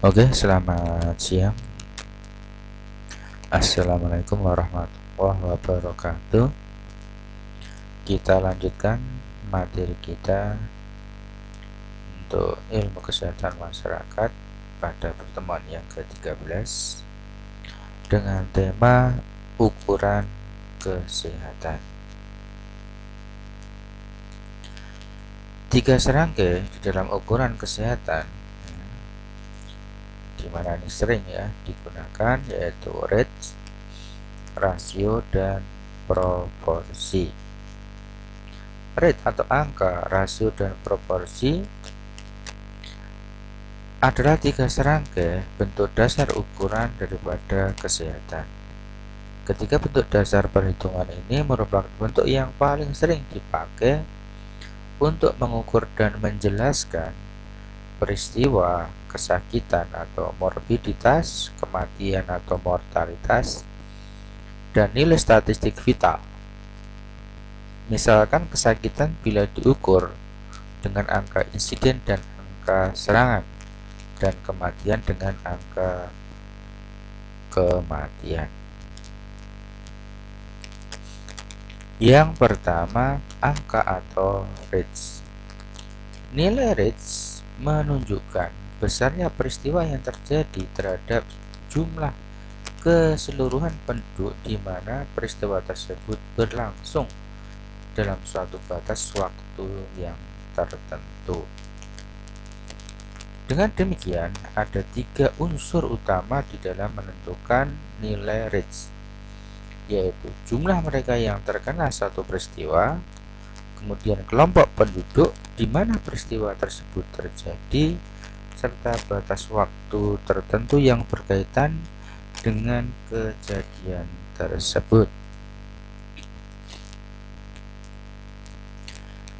Oke, selamat siang. Assalamualaikum warahmatullahi wabarakatuh. Kita lanjutkan materi kita untuk ilmu kesehatan masyarakat pada pertemuan yang ke-13 dengan tema ukuran kesehatan. 3 serangkai di dalam ukuran kesehatan, di mana ini sering ya digunakan, yaitu rate, rasio, dan proporsi. Rate atau angka, rasio, dan proporsi adalah 3 serangkai bentuk dasar ukuran daripada kesehatan. Ketiga bentuk dasar perhitungan ini merupakan bentuk yang paling sering dipakai untuk mengukur dan menjelaskan peristiwa kesakitan atau morbiditas, kematian atau mortalitas, dan nilai statistik vital. Misalkan kesakitan bila diukur dengan angka insiden dan angka serangan, dan kematian dengan angka kematian. Yang pertama, angka atau rates. Nilai rates menunjukkan besarnya peristiwa yang terjadi terhadap jumlah keseluruhan penduduk di mana peristiwa tersebut berlangsung dalam suatu batas waktu yang tertentu. Dengan demikian, ada 3 unsur utama di dalam menentukan nilai rates, yaitu jumlah mereka yang terkena satu peristiwa, kemudian kelompok penduduk di mana peristiwa tersebut terjadi, serta batas waktu tertentu yang berkaitan dengan kejadian tersebut.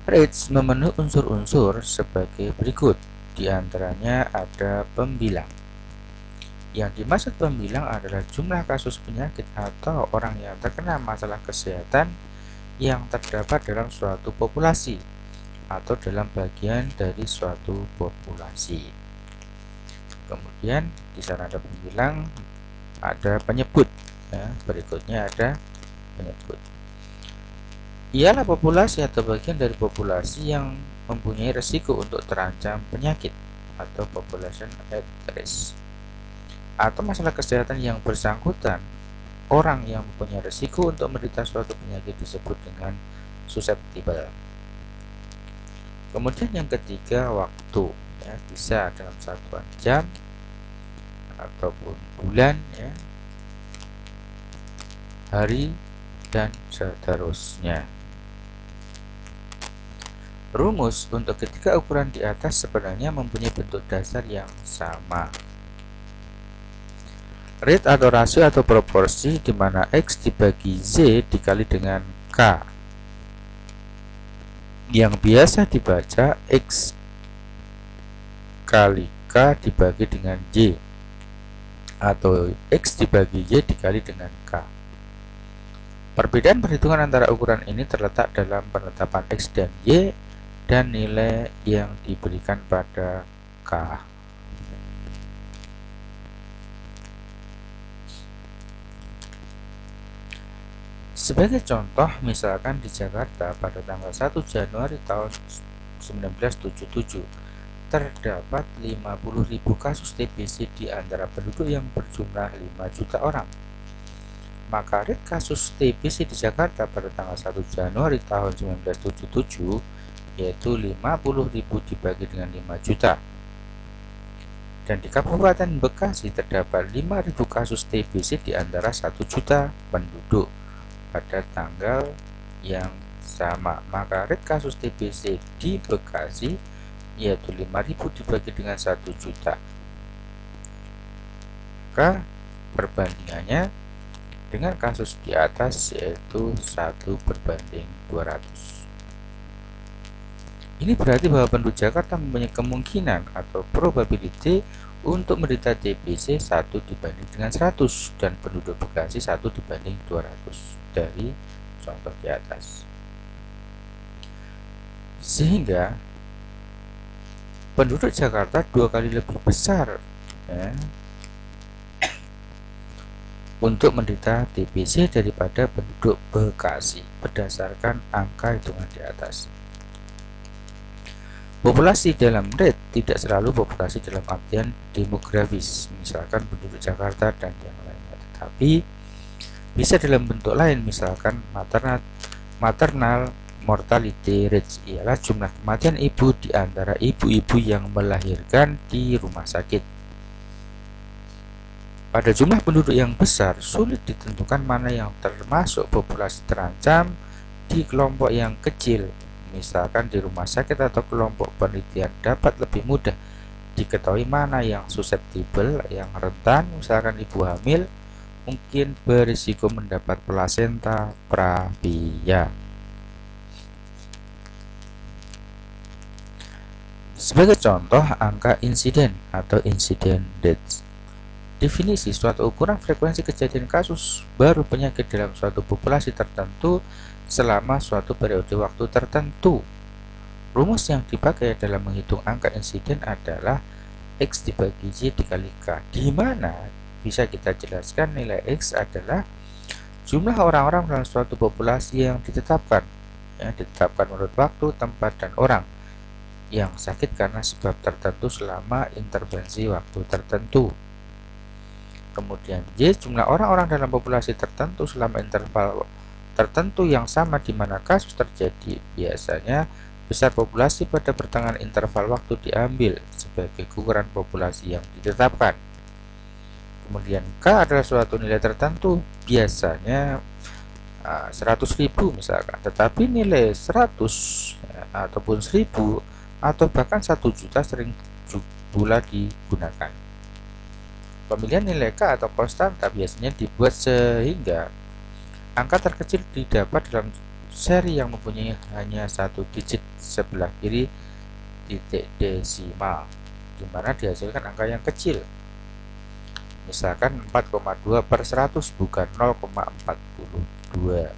Rates memenuhi unsur-unsur sebagai berikut. Di antaranya ada pembilang. Yang dimaksud pembilang adalah jumlah kasus penyakit atau orang yang terkena masalah kesehatan yang terdapat dalam suatu populasi atau dalam bagian dari suatu populasi. Kemudian di sana ada pembilang, ada penyebut. Ya, berikutnya ada penyebut. Ialah populasi atau bagian dari populasi yang mempunyai resiko untuk terancam penyakit atau population at risk, atau masalah kesehatan yang bersangkutan. Orang yang mempunyai resiko untuk menderita suatu penyakit disebut dengan susceptible. Kemudian yang ketiga, waktu, ya, bisa dalam satuan jam ataupun bulan, ya, hari, dan seterusnya. Rumus untuk ketiga ukuran di atas sebenarnya mempunyai bentuk dasar yang sama. Rate atau rasio atau proporsi, di mana X dibagi Z dikali dengan K, yang biasa dibaca X kali K dibagi dengan Y, atau X dibagi Y dikali dengan K. Perbedaan perhitungan antara ukuran ini terletak dalam penetapan X dan Y dan nilai yang diberikan pada K. Sebagai contoh, misalkan di Jakarta pada tanggal 1 Januari tahun 1977 terdapat 50.000 kasus TBC di antara penduduk yang berjumlah 5 juta orang. Maka rate kasus TBC di Jakarta pada tanggal 1 Januari tahun 1977 yaitu 50.000 dibagi dengan 5 juta. Dan di Kabupaten Bekasi terdapat 5.000 kasus TBC di antara 1 juta penduduk pada tanggal yang sama. Maka rate kasus TBC di Bekasi yaitu 5.000 dibagi dengan 1 juta. Maka perbandingannya dengan kasus di atas yaitu 1/200. Ini berarti bahwa penduduk Jakarta mempunyai kemungkinan atau probability untuk menderita TBC 1 dibanding dengan 100 dan penduduk Bekasi 1 dibanding 200 dari contoh di atas. Sehingga penduduk Jakarta 2 kali lebih besar ya, untuk menderita TBC daripada penduduk Bekasi berdasarkan angka hitungan di atas. Populasi dalam rate tidak selalu populasi dalam artian demografis, misalkan penduduk Jakarta dan yang lainnya, tetapi bisa dalam bentuk lain, misalkan maternal mortality rate, ialah jumlah kematian ibu di antara ibu-ibu yang melahirkan di rumah sakit. Pada jumlah penduduk yang besar, sulit ditentukan mana yang termasuk populasi terancam di kelompok yang kecil. Misalkan di rumah sakit atau kelompok penelitian dapat lebih mudah diketahui mana yang susceptible, yang rentan, misalkan ibu hamil mungkin berisiko mendapat plasenta prabiya. Sebagai contoh, angka insiden atau incident deaths. Definisi suatu ukuran frekuensi kejadian kasus baru penyakit dalam suatu populasi tertentu selama suatu periode waktu tertentu. Rumus yang dipakai dalam menghitung angka insiden adalah X dibagi Y dikali K, di mana bisa kita jelaskan nilai X adalah jumlah orang-orang dalam suatu populasi yang ditetapkan menurut waktu, tempat, dan orang yang sakit karena sebab tertentu selama intervensi waktu tertentu. Kemudian Y, jumlah orang-orang dalam populasi tertentu selama interval tertentu yang sama di mana kasus terjadi. Biasanya besar populasi pada pertengahan interval waktu diambil sebagai ukuran populasi yang ditetapkan. Kemudian K adalah suatu nilai tertentu, biasanya 100.000 misalkan, tetapi nilai 100 ataupun 1000 atau bahkan 1 juta sering pula digunakan. Pemilihan nilai K atau konstanta biasanya dibuat sehingga angka terkecil didapat dalam seri yang mempunyai hanya satu digit sebelah kiri titik desimal, di mana dihasilkan angka yang kecil, misalkan 4,2 per 100 bukan 0,42.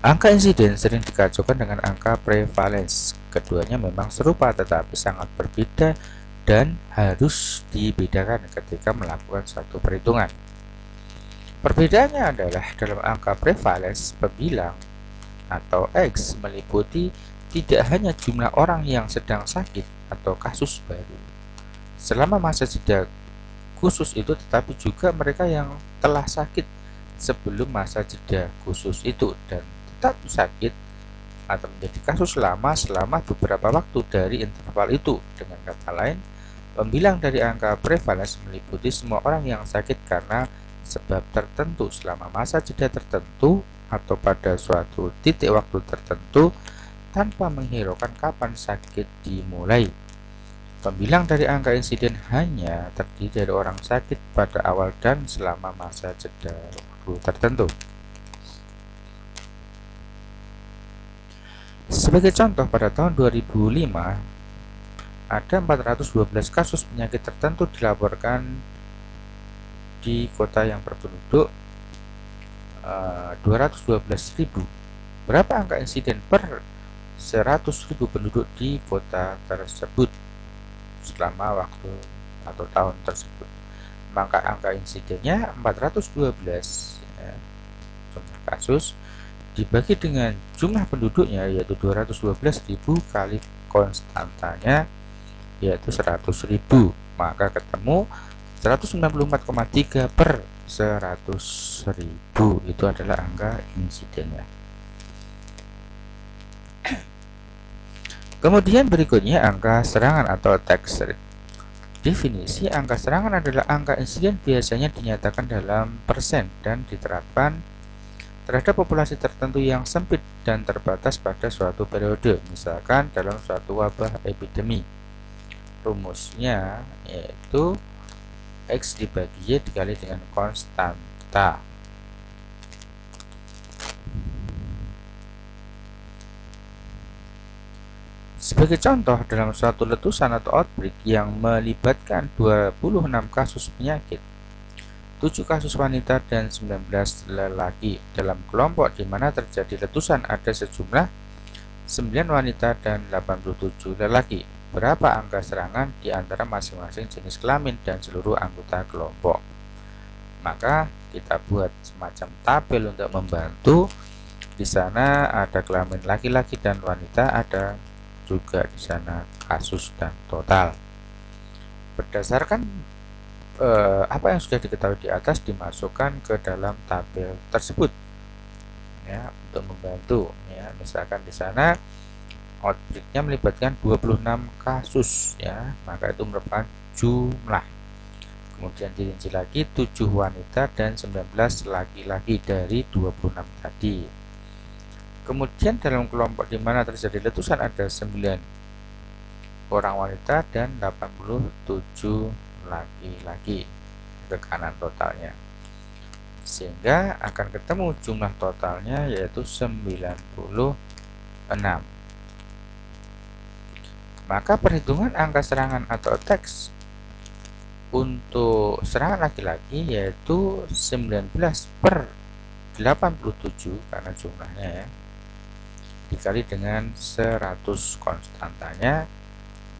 Angka insiden sering dikacaukan dengan angka prevalence. Keduanya memang serupa tetapi sangat berbeda dan harus dibedakan ketika melakukan suatu perhitungan. Perbedaannya adalah dalam angka prevalence, pembilang atau X meliputi tidak hanya jumlah orang yang sedang sakit atau kasus baru selama masa jeda khusus itu, tetapi juga mereka yang telah sakit sebelum masa jeda khusus itu dan tetap sakit atau menjadi kasus lama selama beberapa waktu dari interval itu. Dengan kata lain, pembilang dari angka prevalence meliputi semua orang yang sakit karena sebab tertentu selama masa jeda tertentu atau pada suatu titik waktu tertentu tanpa menghiraukan kapan sakit dimulai. Pembilang dari angka insiden hanya terdiri dari orang sakit pada awal dan selama masa jeda waktu tertentu. Sebagai contoh, pada tahun 2005 ada 412 kasus penyakit tertentu dilaporkan di kota yang berpenduduk 212.000. Berapa angka insiden per 100.000 penduduk di kota tersebut selama waktu atau tahun tersebut? Maka angka insidennya 412 jumlah kasus dibagi dengan jumlah penduduknya yaitu 212.000 kali konstantanya yaitu 100.000, maka ketemu 194,3 per 100.000. Itu adalah angka insidennya. Kemudian berikutnya angka serangan atau attack rate. Definisi angka serangan adalah angka insiden biasanya dinyatakan dalam persen dan diterapkan terhadap populasi tertentu yang sempit dan terbatas pada suatu periode, misalkan dalam suatu wabah epidemi. Rumusnya yaitu X dibagi Y dikali dengan konstanta. Sebagai contoh, dalam suatu letusan atau outbreak yang melibatkan 26 kasus penyakit, 7 kasus wanita dan 19 lelaki, dalam kelompok di mana terjadi letusan ada sejumlah 9 wanita dan 87 lelaki. Berapa angka serangan di antara masing-masing jenis kelamin dan seluruh anggota kelompok? Maka kita buat semacam tabel untuk membantu. Di sana ada kelamin laki-laki dan wanita, ada juga di sana kasus dan total. Berdasarkan apa yang sudah diketahui di atas dimasukkan ke dalam tabel tersebut, ya, untuk membantu. Ya, misalkan di sana outbreaknya melibatkan 26 kasus, ya, maka itu merupakan jumlah. Kemudian dirinci lagi 7 wanita dan 19 laki-laki dari 26 tadi. Kemudian dalam kelompok di mana terjadi letusan ada 9 orang wanita dan 87 laki-laki, tekanan totalnya, sehingga akan ketemu jumlah totalnya yaitu 96. Maka perhitungan angka serangan atau attacks untuk serangan laki-laki yaitu 19/87 karena jumlahnya, ya, dikali dengan 100 konstantanya,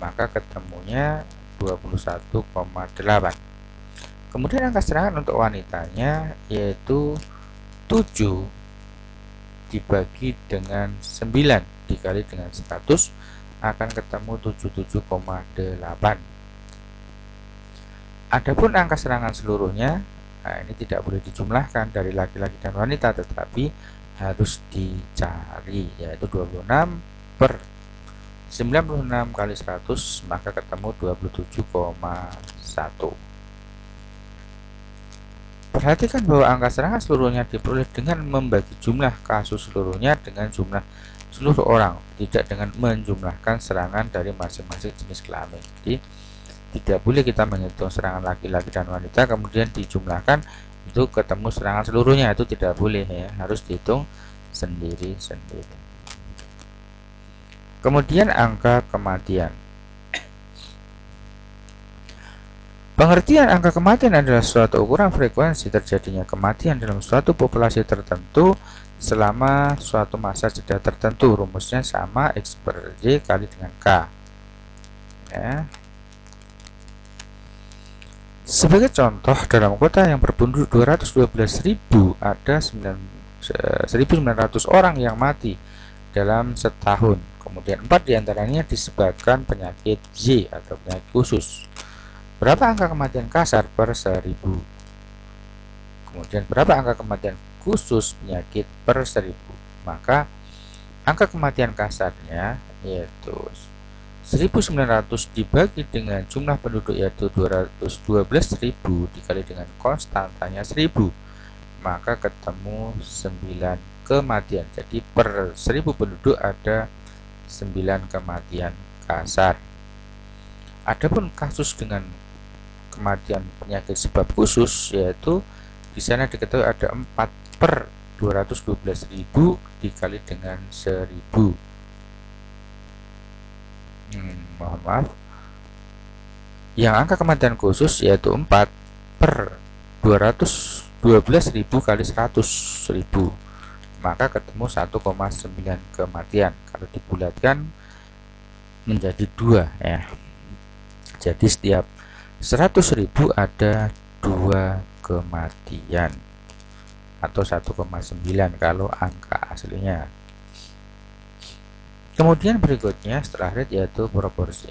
maka ketemunya 21,8. Kemudian angka serangan untuk wanitanya yaitu 7 dibagi dengan 9 dikali dengan 100 akan ketemu 77,8. Adapun angka serangan seluruhnya, nah ini tidak boleh dijumlahkan dari laki-laki dan wanita, tetapi harus dicari, yaitu 26/96 kali 100, maka ketemu 27,1. Perhatikan bahwa angka serangan seluruhnya diperoleh dengan membagi jumlah kasus seluruhnya dengan jumlah seluruh orang, tidak dengan menjumlahkan serangan dari masing-masing jenis kelamin. Jadi tidak boleh kita menghitung serangan laki-laki dan wanita kemudian dijumlahkan itu ketemu serangan seluruhnya, itu tidak boleh, ya, harus dihitung sendiri-sendiri. Kemudian angka kematian. Pengertian angka kematian adalah suatu ukuran frekuensi terjadinya kematian dalam suatu populasi tertentu selama suatu masa jeda tertentu. Rumusnya sama, X/Y kali dengan K, ya. Sebagai contoh, dalam kota yang berpenduduk 212.000 ada 1.900 orang yang mati dalam setahun. Kemudian 4 diantaranya disebabkan penyakit Y atau penyakit khusus. Berapa angka kematian kasar per 1000? Kemudian berapa angka kematian khusus penyakit per 1000? Maka angka kematian kasarnya yaitu 1900 dibagi dengan jumlah penduduk yaitu 212.000 dikali dengan konstantanya 1000, maka ketemu 9 kematian. Jadi per 1000 penduduk ada 9 kematian kasar. Adapun kasus dengan kematian penyakit sebab khusus yaitu di sana diketahui ada 4/212.000 dikali dengan 1000. Mohon maaf. Yang angka kematian khusus yaitu 4/212.000 kali 100.000, maka ketemu 1,9 kematian. Kalau dibulatkan menjadi 2, ya. Jadi setiap 100.000 ada 2 kematian atau 1,9 kalau angka aslinya. Kemudian berikutnya setelah rate yaitu proporsi.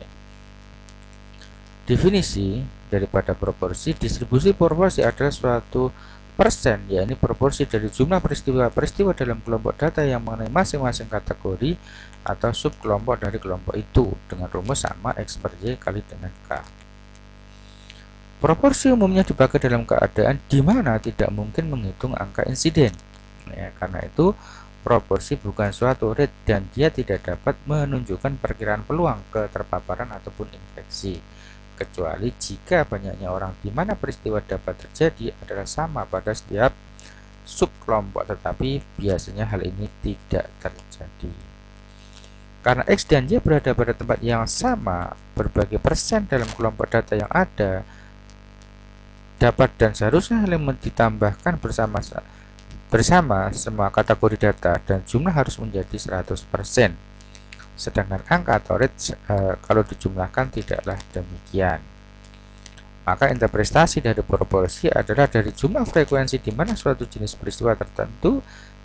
Definisi daripada proporsi, distribusi proporsi adalah suatu persen, yakni proporsi dari jumlah peristiwa-peristiwa dalam kelompok data yang mengenai masing-masing kategori atau subkelompok dari kelompok itu, dengan rumus sama X/Y kali dengan K. Proporsi umumnya dipakai dalam keadaan di mana tidak mungkin menghitung angka insiden, ya, karena itu proporsi bukan suatu rate dan dia tidak dapat menunjukkan perkiraan peluang keterpaparan ataupun infeksi, kecuali jika banyaknya orang di mana peristiwa dapat terjadi adalah sama pada setiap subkelompok, tetapi biasanya hal ini tidak terjadi. Karena X dan Y berada pada tempat yang sama, berbagai persen dalam kelompok data yang ada dapat dan seharusnya saling ditambahkan bersama semua kategori data dan jumlah harus menjadi 100%. sedangkan angka atau rate kalau dijumlahkan tidaklah demikian. Maka interpretasi dari proporsi adalah dari jumlah frekuensi di mana suatu jenis peristiwa tertentu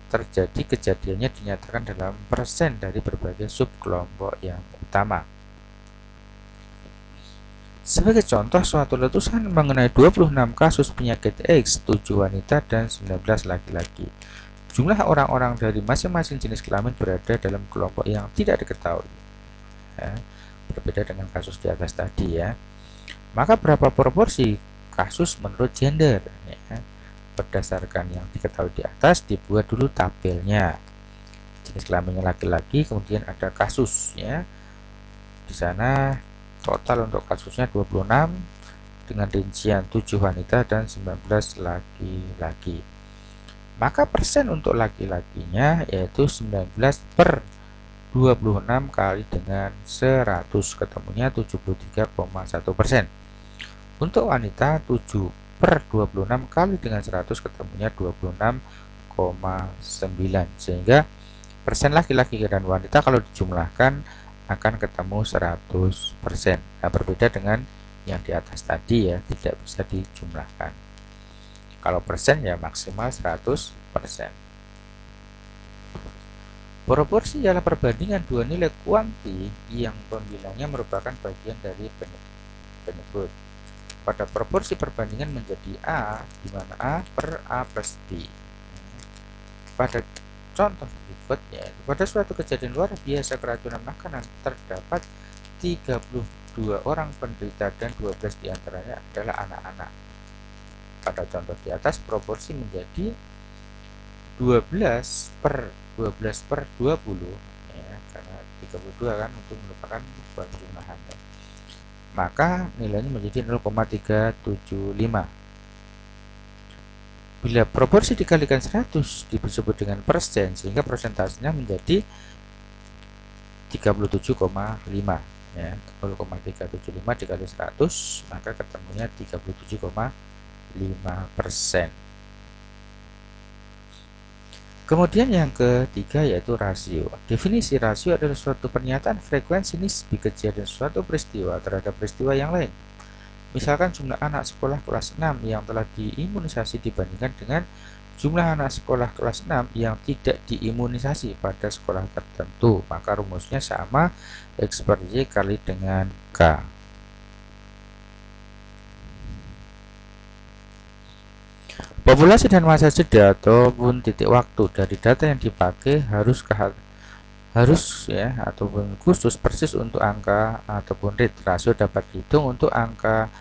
terjadi, kejadiannya dinyatakan dalam persen dari berbagai subkelompok yang utama. Sebagai contoh, suatu letusan mengenai 26 kasus penyakit AIDS, 7 wanita dan 19 laki-laki. Jumlah orang-orang dari masing-masing jenis kelamin berada dalam kelompok yang tidak diketahui. Ya, berbeda dengan kasus di atas tadi ya. Maka berapa proporsi kasus menurut gender? Ya, berdasarkan yang diketahui di atas, dibuat dulu tabelnya. Jenis kelaminnya laki-laki, kemudian ada kasus ya. Di sana total untuk kasusnya 26 dengan rincian 7 wanita dan 19 laki-laki. Maka persen untuk laki-lakinya yaitu 19 per 26 kali dengan 100, ketemunya 73,1%. Untuk wanita 7 per 26 kali dengan 100, ketemunya 26,9, sehingga persen laki-laki dan wanita kalau dijumlahkan akan ketemu 100%. Nah, berbeda dengan yang di atas tadi ya, tidak bisa dijumlahkan. Kalau persen ya maksimal 100%. Proporsi adalah perbandingan dua nilai kuanti yang pembilangnya merupakan bagian dari penyebut. Pada proporsi perbandingan menjadi A, di mana A per A plus B. Pada contoh berikutnya, pada suatu kejadian luar biasa keracunan makanan terdapat 32 orang penderita dan 12 diantaranya adalah anak-anak. Pada contoh di atas proporsi menjadi 12 per 20 ya, karena 32 kan untuk merupakan penjumlahan ya. Maka nilainya menjadi 0,375. Bila proporsi dikalikan 100 disebut dengan persen, sehingga persentasenya menjadi 37,5 ya. 0,375 dikali 100 maka ketemunya 37,5%. Kemudian yang ketiga yaitu rasio. Definisi rasio adalah suatu pernyataan frekuensi nisbi kejadian suatu peristiwa terhadap peristiwa yang lain. Misalkan jumlah anak sekolah kelas 6 yang telah diimunisasi dibandingkan dengan jumlah anak sekolah kelas 6 yang tidak diimunisasi pada sekolah tertentu, maka rumusnya sama, X per Y kali dengan K. Populasi dan masa jeda ataupun titik waktu dari data yang dipakai harus ya ataupun khusus persis untuk angka ataupun rate. Rasio dapat dihitung untuk angka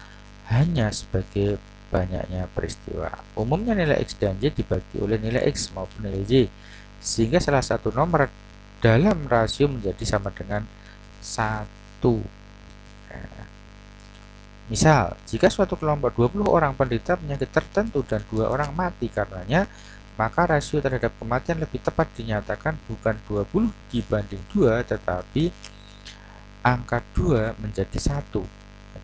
hanya sebagai banyaknya peristiwa. Umumnya nilai X dan Y dibagi oleh nilai X maupun nilai Y, sehingga salah satu nomor dalam rasio menjadi sama dengan 1. Misal, jika suatu kelompok 20 orang penderita penyakit tertentu dan 2 orang mati karenanya, maka rasio terhadap kematian lebih tepat dinyatakan bukan 20 dibanding 2, tetapi angka 2 menjadi 1.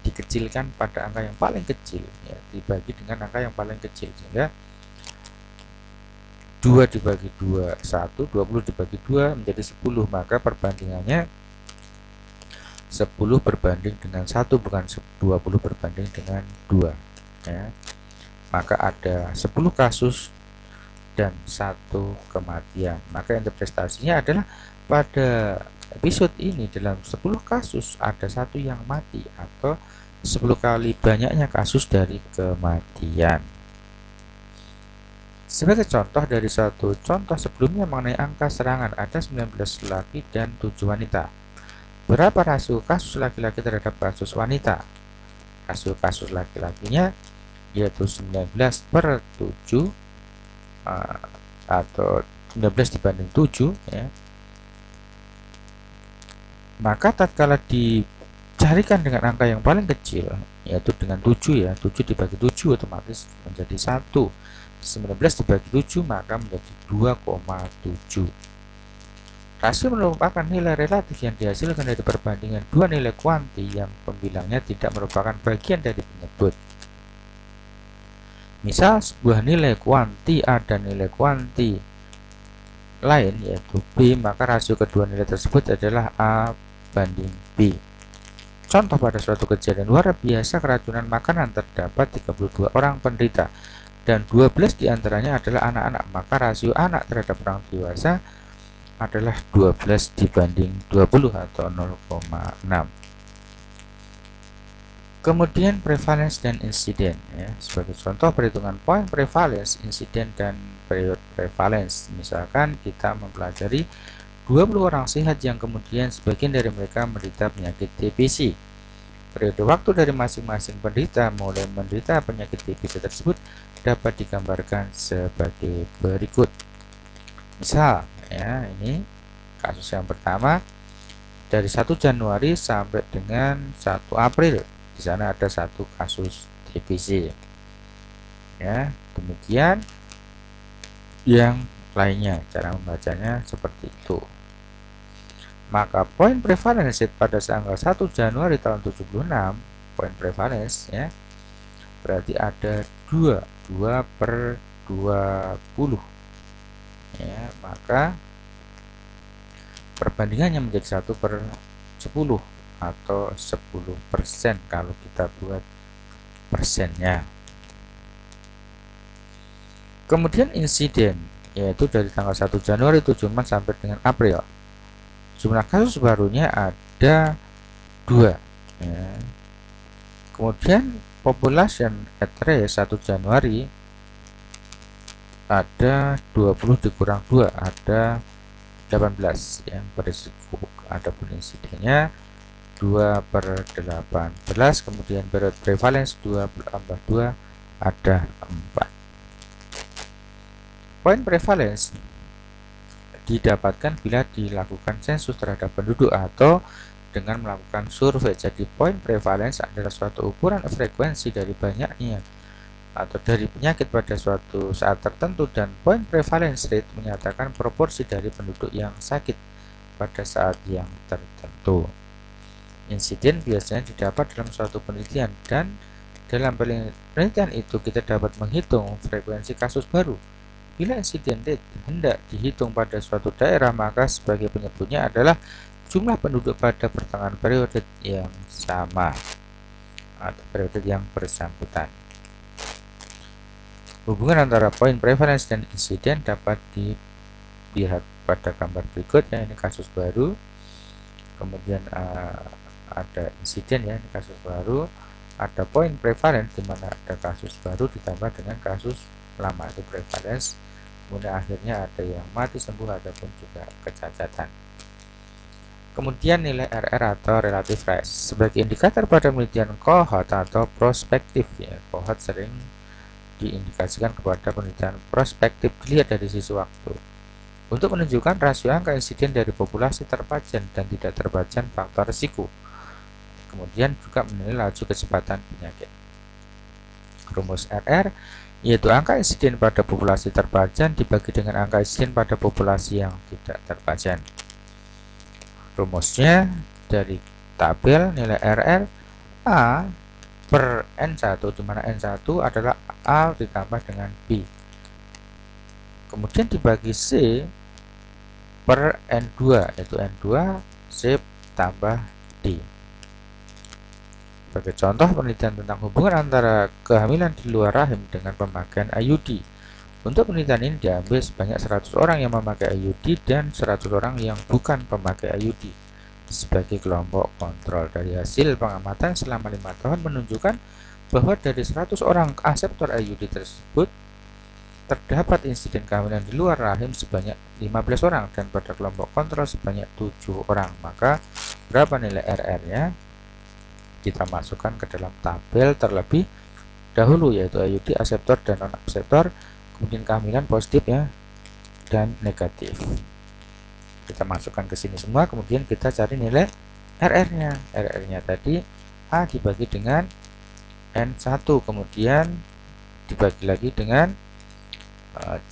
Dikecilkan pada angka yang paling kecil, ya, dibagi dengan angka yang paling kecil, sehingga 2 dibagi 2, 1, 20 dibagi 2 menjadi 10, maka perbandingannya 10 berbanding dengan 1, bukan 20 berbanding dengan 2 ya. Maka ada 10 kasus dan 1 kematian. Maka interpretasinya adalah pada episode ini dalam 10 kasus ada 1 yang mati, atau 10 kali banyaknya kasus dari kematian. Sebagai contoh dari satu contoh sebelumnya mengenai angka serangan, ada 19 laki dan 7 wanita. Berapa rasio kasus laki-laki terhadap kasus wanita? Rasio kasus laki-lakinya yaitu 19 per 7 atau 19 dibanding 7 ya. Maka tatkala dicarikan dengan angka yang paling kecil yaitu dengan 7 ya, 7 dibagi 7 otomatis menjadi 1. 19 dibagi 7 maka menjadi 2,7. Rasio merupakan nilai relatif yang dihasilkan dari perbandingan dua nilai kuanti yang pembilangnya tidak merupakan bagian dari penyebut. Misal sebuah nilai kuanti A dan nilai kuanti lain yaitu B, maka rasio kedua nilai tersebut adalah A banding B. Contoh, pada suatu kejadian luar biasa keracunan makanan terdapat 32 orang penderita dan 12 diantaranya adalah anak-anak, maka rasio anak terhadap orang dewasa adalah 12 dibanding 20 atau 0,6. Kemudian prevalence dan insiden ya. Sebagai contoh perhitungan poin prevalence, insiden dan periode prevalence. Misalkan kita mempelajari 20 orang sehat yang kemudian sebagian dari mereka menderita penyakit TBC. Periode waktu dari masing-masing penderita mulai menderita penyakit TBC tersebut dapat digambarkan sebagai berikut. Misal ya, ini kasus yang pertama dari 1 Januari sampai dengan 1 April. Di sana ada 1 kasus TBC. Ya, demikian yang lainnya, cara membacanya seperti itu. Maka poin prevalence pada tanggal 1 Januari tahun 76, poin prevalence ya, berarti ada 2 per 20 ya, maka perbandingannya menjadi 1 per 10 atau 10% kalau kita buat persennya. Kemudian insiden, yaitu dari tanggal 1 Januari 74 sampai dengan April. Jumlah kasus barunya ada 2 ya. Kemudian population at risk 1 Januari ada 20 dikurang 2 ada 18 yang berisiko. Adapun insidennya 2 per 18, kemudian periode prevalence 2 tambah 2 ada 4. Poin prevalence didapatkan bila dilakukan sensus terhadap penduduk atau dengan melakukan survei. Jadi poin prevalence adalah suatu ukuran frekuensi dari banyaknya atau dari penyakit pada suatu saat tertentu, dan poin prevalence rate menyatakan proporsi dari penduduk yang sakit pada saat yang tertentu. Insiden biasanya didapat dalam suatu penelitian, dan dalam penelitian itu kita dapat menghitung frekuensi kasus baru. Bila insiden rate hendak dihitung pada suatu daerah, maka sebagai penyebutnya adalah jumlah penduduk pada pertengahan periode yang sama atau periode yang bersangkutan. Hubungan antara poin prevalence dan insiden dapat dilihat pada gambar berikut ya. Ini kasus baru, kemudian ada insiden ya, ini kasus baru, ada poin prevalence di mana ada kasus baru ditambah dengan kasus lama, itu prevalence. Kemudian akhirnya ada yang mati sembuh ataupun juga kecacatan. Kemudian nilai RR atau relative risk sebagai indikator pada penelitian cohort atau prospektif ya. Cohort sering diindikasikan kepada penelitian prospektif dilihat dari sisi waktu untuk menunjukkan rasio angka insiden dari populasi terpajan dan tidak terpajan faktor risiko. Kemudian juga menilai laju kecepatan penyakit. Rumus RR yaitu angka insiden pada populasi terpajan dibagi dengan angka insiden pada populasi yang tidak terpajan. Rumusnya dari tabel nilai RR A per N1, di mana N1 adalah A ditambah dengan B. Kemudian dibagi C per N2, yaitu N2 C tambah D. Sebagai contoh penelitian tentang hubungan antara kehamilan di luar rahim dengan pemakaian IUD. Untuk penelitian ini diambil sebanyak 100 orang yang memakai IUD dan 100 orang yang bukan pemakai IUD sebagai kelompok kontrol. Dari hasil pengamatan selama 5 tahun menunjukkan bahwa dari 100 orang aseptor IUD tersebut terdapat insiden kehamilan di luar rahim sebanyak 15 orang dan pada kelompok kontrol sebanyak 7 orang. Maka berapa nilai RR-nya? Kita masukkan ke dalam tabel terlebih dahulu, yaitu IUD, aseptor dan non aseptor, kemudian kehamilan positif ya dan negatif. Kita masukkan ke sini semua, kemudian kita cari nilai RR-nya. RR-nya tadi A dibagi dengan N1, kemudian dibagi lagi dengan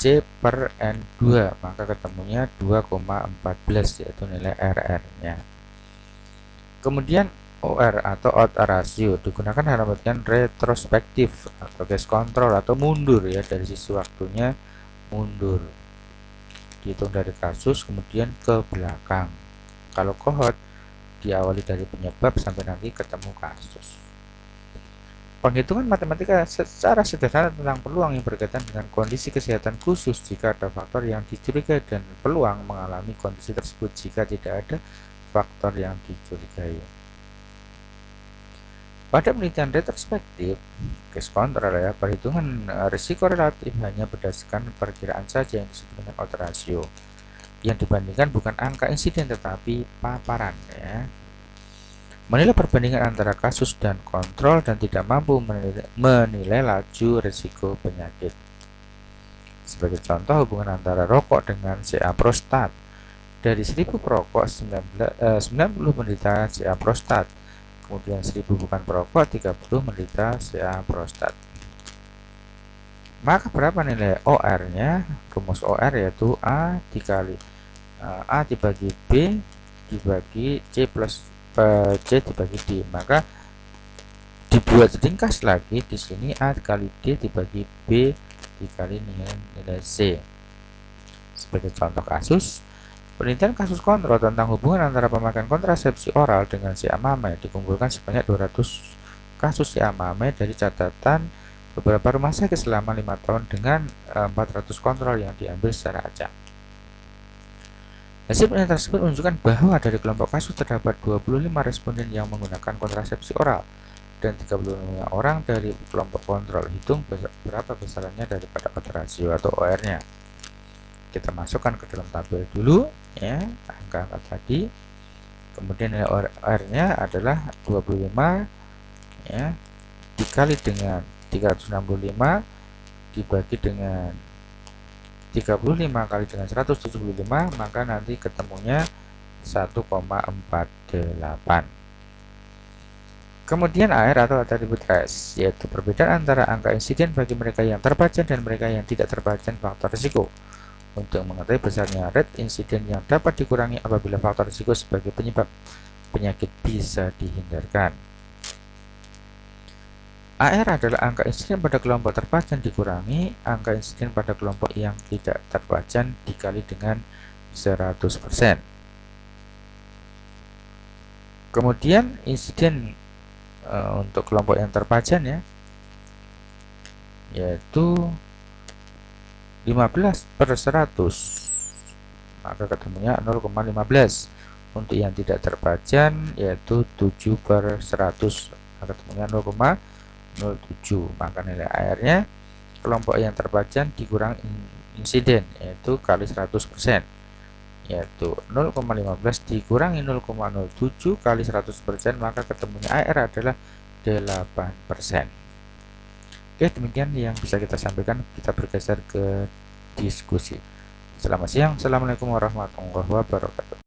C per N2, maka ketemunya 2,14 yaitu nilai RR-nya. Kemudian OR atau odds ratio digunakan dalam artian retrospektif atau case control atau mundur ya, dari sisi waktunya mundur. dihitung dari kasus kemudian ke belakang. Kalau kohort diawali dari penyebab sampai nanti ketemu kasus. Penghitungan matematika secara sederhana tentang peluang yang berkaitan dengan kondisi kesehatan khusus jika ada faktor yang dicurigai dan peluang mengalami kondisi tersebut jika tidak ada faktor yang dicurigai. Pada penelitian retrospektif, case control ya, perhitungan risiko relatif hanya berdasarkan perkiraan saja yang disebut dengan odds ratio. Yang dibandingkan bukan angka insiden tetapi paparan ya. Menilai perbandingan antara kasus dan kontrol dan tidak mampu menilai laju risiko penyakit. Sebagai contoh, hubungan antara rokok dengan CA prostat. Dari 1000 perokok, 90 menderita CA prostat. Kemudian 1000 bukan perokok, 30 menderita CA prostat. Maka berapa nilai OR-nya? Rumus OR yaitu A dibagi B dibagi C plus C dibagi D. Maka dibuat ringkas lagi di sini A kali D dibagi B dikali nilai C. Sebagai contoh kasus, penelitian kasus kontrol tentang hubungan antara pemakaian kontrasepsi oral dengan siamame dikumpulkan sebanyak 200 kasus siamame dari catatan beberapa rumah sakit selama 5 tahun dengan 400 kontrol yang diambil secara acak. Hasil penelitian tersebut menunjukkan bahwa dari kelompok kasus terdapat 25 responden yang menggunakan kontrasepsi oral dan 35 orang dari kelompok kontrol. Hitung berapa besarannya daripada odds ratio atau OR-nya. Kita masukkan ke dalam tabel dulu ya, angka-angka tadi. Kemudian nilai OR-nya adalah 25 ya, dikali dengan 365 dibagi dengan 35 kali dengan 175, maka nanti ketemunya 1,48. Kemudian AR atau attribute rest, yaitu perbedaan antara angka insiden bagi mereka yang terpajan dan mereka yang tidak terpajan faktor risiko. Untuk mengetahui besarnya rate insiden yang dapat dikurangi apabila faktor risiko sebagai penyebab penyakit bisa dihindarkan. AR adalah angka insiden pada kelompok terpajan dikurangi angka insiden pada kelompok yang tidak terpajan dikali dengan 100%. Kemudian insiden untuk kelompok yang terpajan ya, yaitu 15/100, maka ketemunya 0,15. Untuk yang tidak terpajan yaitu 7/100, maka ketemunya 0,07. Maka nilai AR-nya kelompok yang terpajan dikurang insiden yaitu kali 100%, yaitu 0,15 dikurangi 0,07 kali 100%, maka ketemunya AR adalah 8%. Oke, demikian yang bisa kita sampaikan. Kita bergeser ke diskusi. Selamat siang. Assalamualaikum warahmatullahi wabarakatuh.